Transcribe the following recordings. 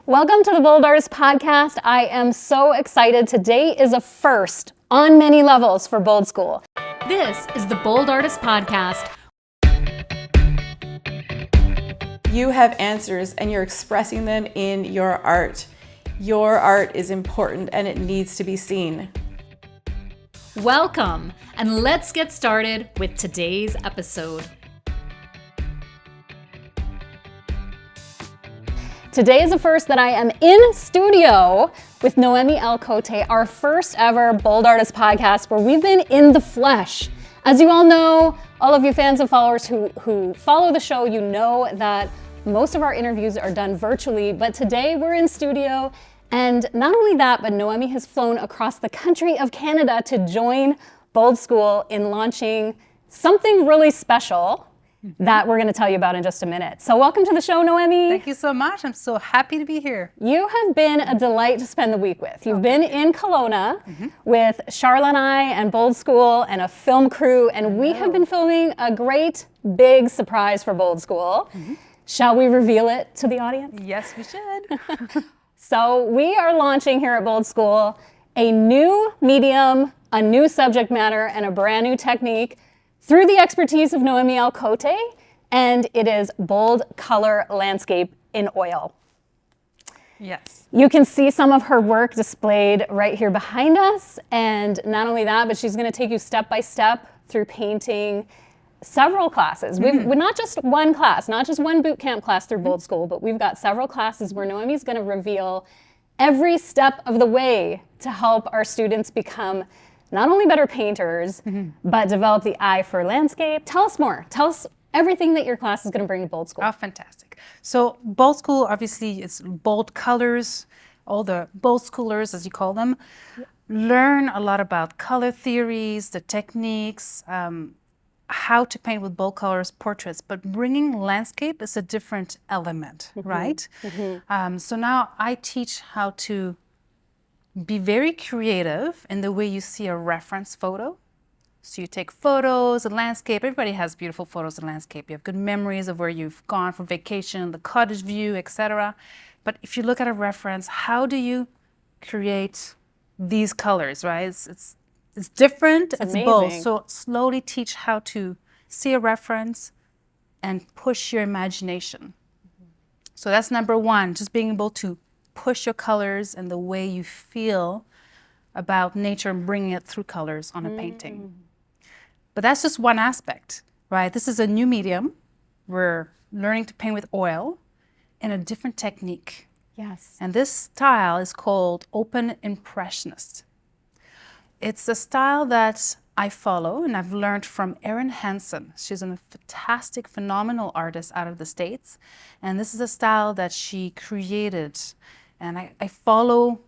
Welcome to the Bold Artist Podcast. I am so excited. Today is a first on many levels for Bold School. This is the Bold Artist Podcast. You have answers and you're expressing them in your art. Your art is important and it needs to be seen. Welcome, and let's get started with today's episode. Today is the first that I am in studio with Noemi El Cote, our first ever Bold Artist Podcast where we've been in the flesh. As you all know, all of you fans and followers who follow the show, you know that most of our interviews are done virtually, but today we're in studio. And not only that, but Noemi has flown across the country of Canada to join Bold School in launching something really special that we're going to tell you about in just a minute. So welcome to the show, Noemi. Thank you so much. I'm so happy to be here. You have been a delight to spend the week with. You've been in Kelowna with Charla and I and Bold School and a film crew, and we have been filming a great big surprise for Bold School. Shall we reveal it to the audience? Yes, we should. So we are launching here at Bold School a new medium, a new subject matter, and a brand new technique through the expertise of Noémie El Cote, and it is bold color landscape in oil. Yes. You can see some of her work displayed right here behind us, and not only that, but she's going to take you step by step through painting several classes. We're not just one class, not just one boot camp class through Bold School, but we've got several classes where Noemi's going to reveal every step of the way to help our students become not only better painters, but develop the eye for landscape. Tell us more. Tell us everything that your class is going to bring to Bold School. Oh, fantastic. So Bold School, obviously, it's bold colors. All the Bold Schoolers, as you call them, learn a lot about color theories, the techniques, how to paint with bold colors, portraits, but bringing landscape is a different element, right? So now I teach how to be very creative in the way you see a reference photo. So you take photos, a landscape. Everybody has beautiful photos of landscape. You have good memories of where you've gone for vacation, the cottage view, etc. But if you look at a reference, how do you create these colors, right? It's different, it's bold. So slowly teach how to see a reference and push your imagination. So that's number one, just being able to push your colors and the way you feel about nature and bringing it through colors on a painting. But that's just one aspect, right? This is a new medium. We're learning to paint with oil in a different technique. Yes. And this style is called Open Impressionist. It's a style that I follow and I've learned from Erin Hansen. She's a fantastic, phenomenal artist out of the States. And this is a style that she created. And I follow,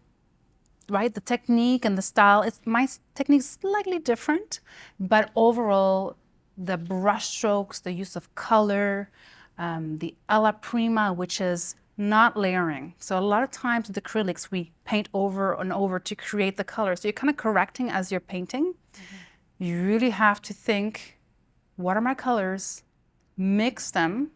right, the technique and the style. My technique is slightly different, but overall, the brush strokes, the use of color, the Alla Prima, which is not layering. So a lot of times with acrylics, we paint over and over to create the color. So you're kind of correcting as you're painting. You really have to think, what are my colors? Mix them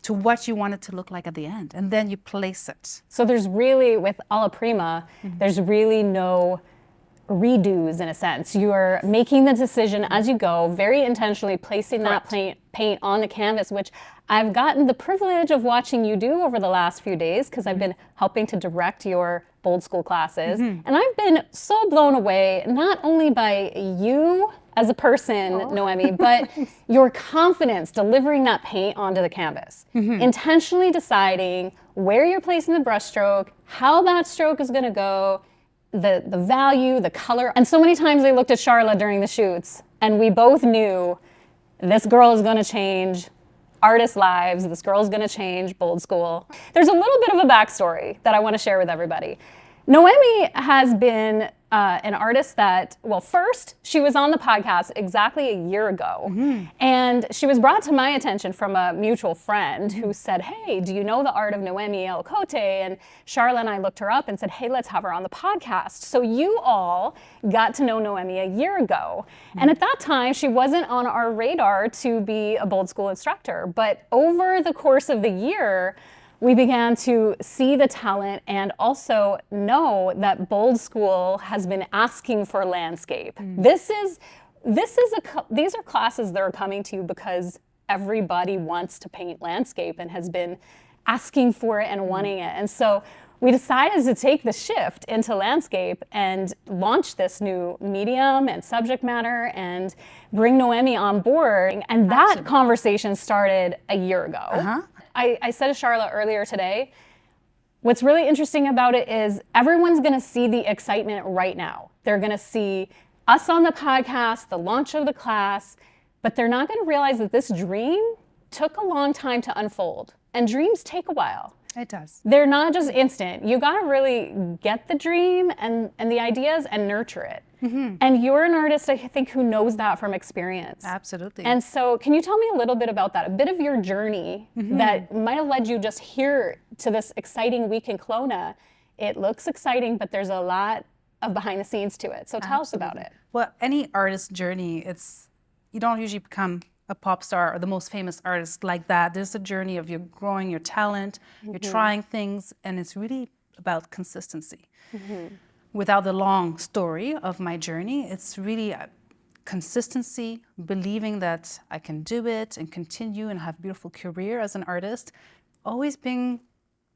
to what you want it to look like at the end, and then you place it. So there's really, with Alla Prima, there's really no redos in a sense. You are making the decision as you go, very intentionally placing that paint on the canvas, which I've gotten the privilege of watching you do over the last few days because I've been helping to direct your Bold School classes. And I've been so blown away, not only by you as a person, Noemi, but your confidence delivering that paint onto the canvas. Intentionally deciding where you're placing the brush stroke, how that stroke is gonna go, the value, the color. And so many times I looked at Charla during the shoots and we both knew this girl is gonna change artists' lives, this girl's gonna change Bold School. There's a little bit of a backstory that I wanna share with everybody. Noemi has been an artist that, well, first, she was on the podcast exactly a year ago. And she was brought to my attention from a mutual friend who said, hey, do you know the art of Noemi El Cote? And Charla and I looked her up and said, hey, let's have her on the podcast. So you all got to know Noemi a year ago. And at that time, she wasn't on our radar to be a Bold School instructor. But over the course of the year, we began to see the talent and also know that Bold School has been asking for landscape. These are classes that are coming to you because everybody wants to paint landscape and has been asking for it and wanting it. And so we decided to take the shift into landscape and launch this new medium and subject matter and bring Noemi on board. And that conversation started a year ago. I said to Charla earlier today, what's really interesting about it is everyone's gonna see the excitement right now. They're gonna see us on the podcast, the launch of the class, but they're not gonna realize that this dream took a long time to unfold. And dreams take a while. It does. They're not just instant. You gotta really get the dream and the ideas and nurture it. And you're an artist, I think, who knows that from experience. Absolutely. And so can you tell me a little bit about that, a bit of your journey that might have led you just here to this exciting week in Kelowna? It looks exciting, but there's a lot of behind the scenes to it. So tell us about it. Well, any artist journey, you don't usually become a pop star or the most famous artist like that. There's a journey of you growing your talent, you're trying things, and it's really about consistency. Without the long story of my journey, it's really consistency, believing that I can do it and continue and have a beautiful career as an artist. Always being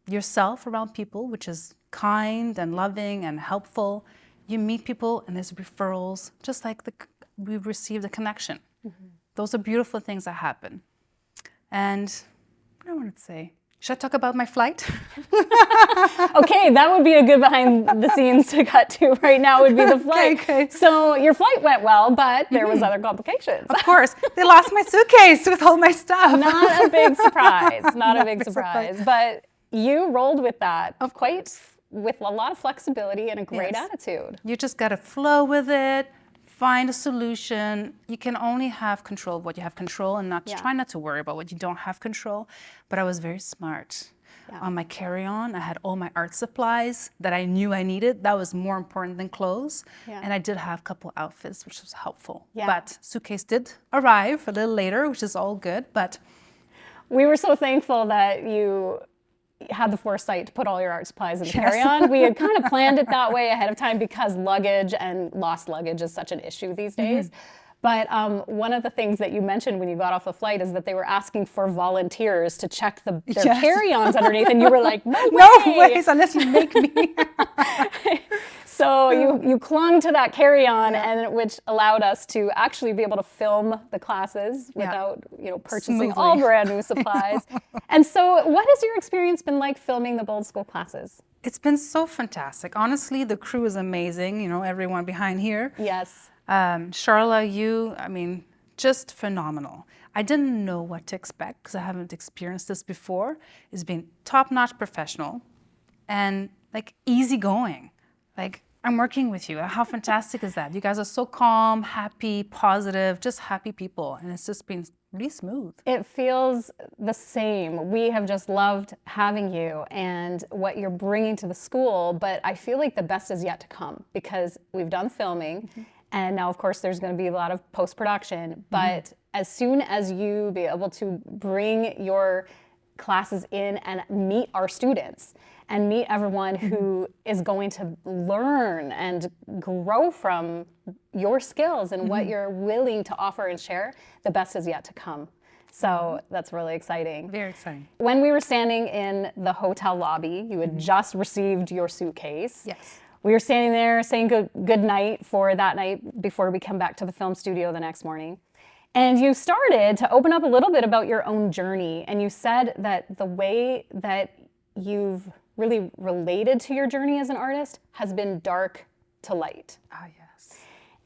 yourself around people, which is kind and loving and helpful. You meet people and there's referrals, just like we receive the connection. Those are beautiful things that happen. And what do I want to say? Should I talk about my flight? Okay, that would be a good behind the scenes to cut to right now would be the flight. Okay. So your flight went well, but there was other complications. Of course, they lost my suitcase with all my stuff. Not a big surprise, not a big surprise. But you rolled with that with a lot of flexibility and a great attitude. You just got to flow with it, find a solution. You can only have control of what you have control and try not to worry about what you don't have control. But I was very smart. On my carry-on, I had all my art supplies that I knew I needed. That was more important than clothes. And I did have a couple outfits, which was helpful. But suitcase did arrive a little later, which is all good. But we were so thankful that you had the foresight to put all your art supplies in the carry-on. We had kind of planned it that way ahead of time because luggage and lost luggage is such an issue these days. But one of the things that you mentioned when you got off the flight is that they were asking for volunteers to check their carry-ons underneath, and you were like, no ways, unless you make me. So you clung to that carry-on, and which allowed us to actually be able to film the classes without purchasing all brand new supplies. And so what has your experience been like filming the Bold School classes? It's been so fantastic. Honestly, the crew is amazing, everyone behind here. Yes. Charla, just phenomenal. I didn't know what to expect because I haven't experienced this before. It's been top-notch professional and easygoing. I'm working with you. How fantastic is that? You guys are so calm, happy, positive, just happy people. And it's just been really smooth. It feels the same. We have just loved having you and what you're bringing to the school. But I feel like the best is yet to come because we've done filming. And now, of course, there's going to be a lot of post-production. But as soon as you be able to bring your classes in and meet our students and meet everyone who is going to learn and grow from your skills and what you're willing to offer and share, the best is yet to come. So that's really exciting. Very exciting. When we were standing in the hotel lobby, you had just received your suitcase. Yes. We were standing there saying good night for that night before we come back to the film studio the next morning. And you started to open up a little bit about your own journey. And you said that the way that you've really related to your journey as an artist has been dark to light. Ah, yes.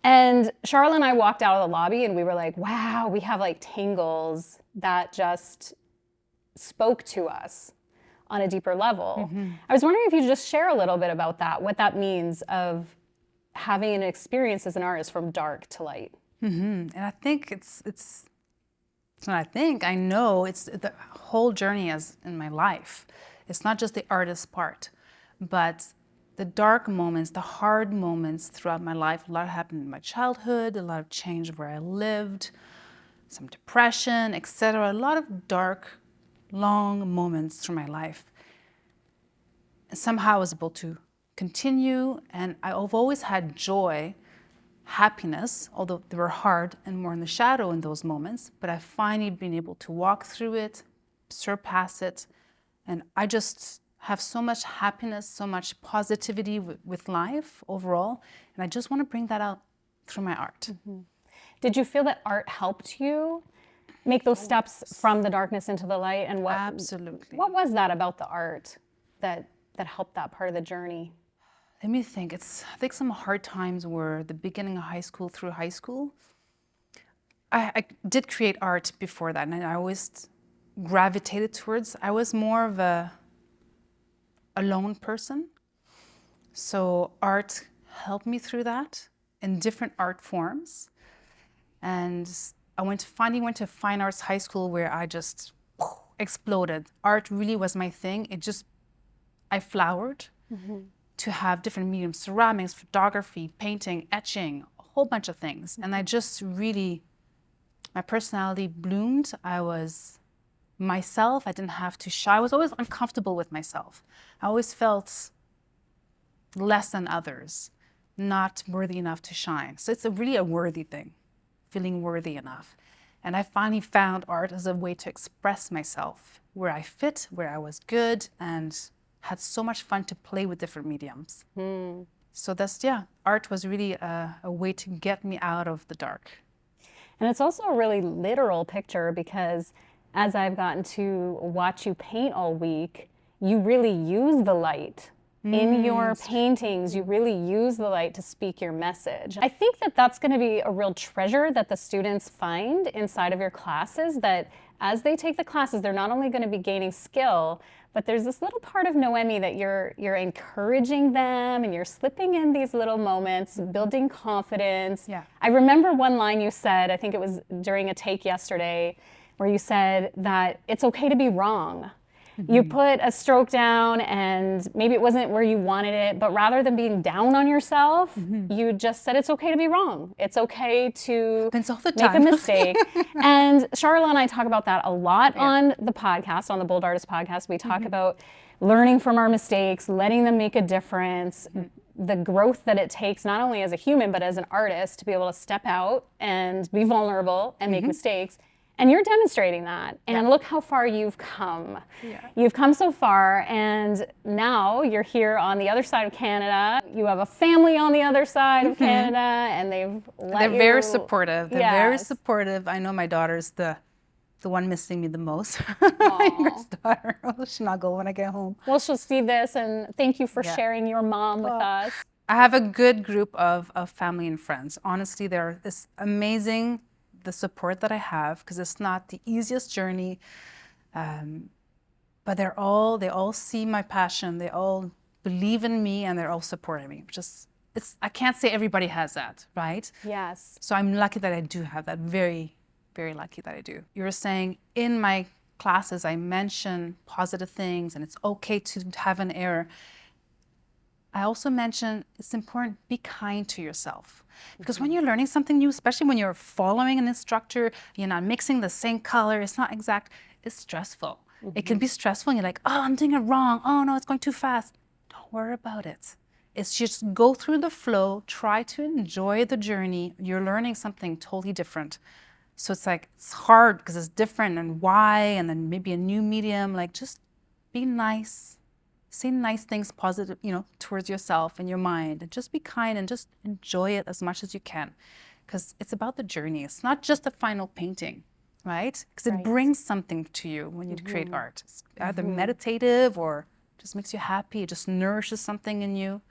And Charla and I walked out of the lobby and we were like, wow, we have tingles that just spoke to us on a deeper level. I was wondering if you could just share a little bit about that, what that means of having an experience as an artist from dark to light. And I think I know it's the whole journey as in my life. It's not just the artist part, but the dark moments, the hard moments throughout my life. A lot happened in my childhood, a lot of change where I lived, some depression, etc. A lot of dark long moments through my life. And somehow I was able to continue, and I've always had joy, happiness, although they were hard and more in the shadow in those moments, but I've finally been able to walk through it, surpass it, and I just have so much happiness, so much positivity with life overall, and I just want to bring that out through my art. Did you feel that art helped you make those steps from the darkness into the light? And Absolutely. What was that about the art that helped that part of the journey? Let me think. I think some hard times were the beginning of high school through high school. I did create art before that, and I always gravitated towards. I was more of a lone person, so art helped me through that in different art forms. And I finally went to fine arts high school where I just exploded. Art really was my thing. I flowered. To have different mediums, ceramics, photography, painting, etching, a whole bunch of things. And I just really, my personality bloomed. I was myself. I didn't have to shy. I was always uncomfortable with myself. I always felt less than others, not worthy enough to shine. So it's really a worthy thing, feeling worthy enough. And I finally found art as a way to express myself, where I fit, where I was good, and had so much fun to play with different mediums. So art was really a way to get me out of the dark. And it's also a really literal picture, because as I've gotten to watch you paint all week, you really use the light in your paintings. You really use the light to speak your message. I think that that's going to be a real treasure that the students find inside of your classes, that as they take the classes, they're not only going to be gaining skill, but there's this little part of Noémie that you're encouraging them, and you're slipping in these little moments, building confidence. Yeah. I remember one line you said, I think it was during a take yesterday, where you said that it's okay to be wrong. You put a stroke down and maybe it wasn't where you wanted it, but rather than being down on yourself, you just said it's okay to be wrong. It's okay to Happens all the make a time. mistake. And Charla and I talk about that a lot on the podcast, on the Bold Artist podcast. We talk about learning from our mistakes, letting them make a difference, the growth that it takes, not only as a human, but as an artist, to be able to step out and be vulnerable and make mistakes. And you're demonstrating that. And look how far you've come. You've come so far, and now you're here on the other side of Canada. You have a family on the other side of Canada, and they're very supportive. They're very Yes. supportive. I know my daughter's the one missing me the most. My youngest daughter. She'll not go when I get home. Well, she'll see this, and thank you for sharing your mom with us. I have a good group of family and friends. Honestly, it's amazing the support that I have, because it's not the easiest journey, but they all see my passion. They all believe in me, and they're all supporting me. I can't say everybody has that, right? Yes. So I'm lucky that I do have that. Very, very lucky that I do. You were saying in my classes, I mention positive things, and it's okay to have an error. I also mention it's important, be kind to yourself. Because when you're learning something new, especially when you're following an instructor, you're not mixing the same color, it's not exact, it's stressful. It can be stressful, and you're like, oh, I'm doing it wrong. Oh no, it's going too fast. Don't worry about it. It's just go through the flow, try to enjoy the journey. You're learning something totally different. So it's hard because it's different, and why, and then maybe a new medium, just be nice. Say nice things, positive, towards yourself and your mind, and just be kind and just enjoy it as much as you can, because it's about the journey. It's not just the final painting, right? Because it brings something to you when you create art. It's either meditative or just makes you happy. It just nourishes something in you.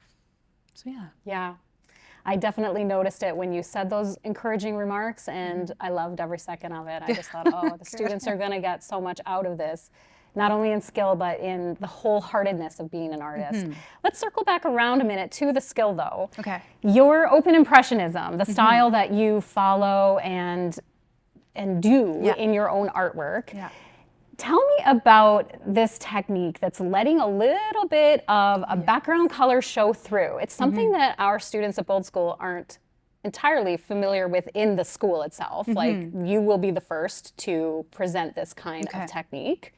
So Yeah. I definitely noticed it when you said those encouraging remarks, and I loved every second of it. I just thought, oh, the students are going to get so much out of this, not only in skill, but in the wholeheartedness of being an artist. Let's circle back around a minute to the skill, though. Okay. Your open impressionism, the style that you follow and do in your own artwork. Yeah. Tell me about this technique that's letting a little bit of a background color show through. It's something that our students at Bold School aren't entirely familiar with in the school itself. Like, you will be the first to present this kind of technique.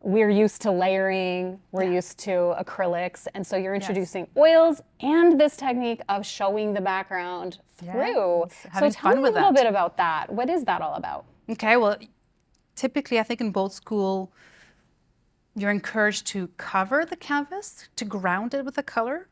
we're used to layering, we're used to acrylics, and so you're introducing oils and this technique of showing the background through. Yes, So having tell fun me a with little that. bit about that. What is that all about? Okay, well, typically I think in Bold School, you're encouraged to cover the canvas, to ground it with a color.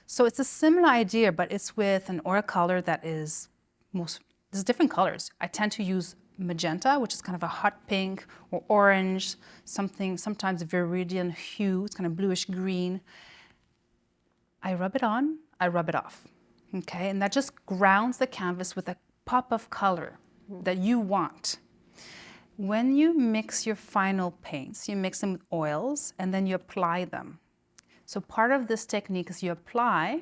So it's a similar idea, but it's with an oil color that is there's different colors. I tend to use magenta, which is kind of a hot pink, or orange, sometimes a viridian hue, it's kind of bluish green. I rub it on, I rub it off, okay? And that just grounds the canvas with a pop of color that you want. When you mix your final paints, you mix them with oils and then you apply them. So part of this technique is you apply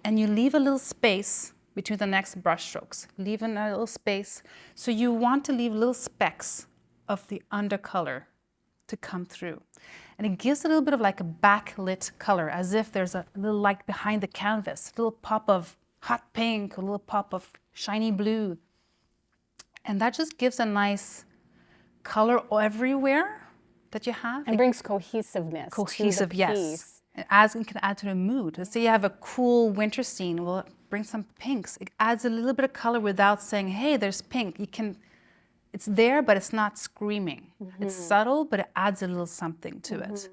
and you leave a little space between the next brush strokes, leaving a little space. So you want to leave little specks of the undercolor to come through. And it gives a little bit of like a backlit color, as if there's a little light behind the canvas, a little pop of hot pink, a little pop of shiny blue. And that just gives a nice color everywhere that you have. And brings cohesiveness Cohesive, to the yes. piece. It can add to the mood. Let's say you have a cool winter scene, well, bring some pinks. It adds a little bit of color without saying, hey, there's pink. It's there, but it's not screaming. It's subtle, but it adds a little something to it.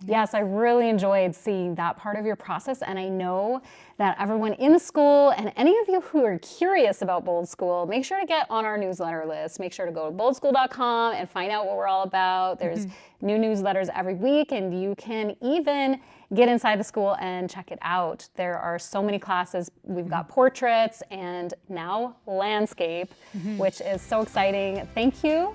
Yes, I really enjoyed seeing that part of your process, and I know that everyone in the school and any of you who are curious about Bold School, make sure to get on our newsletter list. Make sure to go to boldschool.com and find out what we're all about. There's new newsletters every week, and you can even get inside the school and check it out. There are so many classes. We've got portraits and now landscape, which is so exciting. Thank you,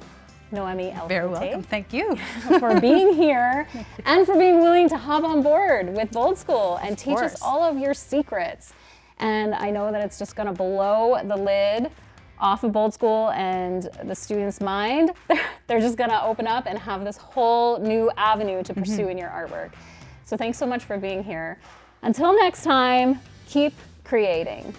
Noemi El Cote. Very welcome. Thank you. For being here and for being willing to hop on board with Bold School and teach us course. all of your secrets. And I know that it's just going to blow the lid off of Bold School and the students' mind. They're just going to open up and have this whole new avenue to pursue in your artwork. So thanks so much for being here. Until next time, keep creating.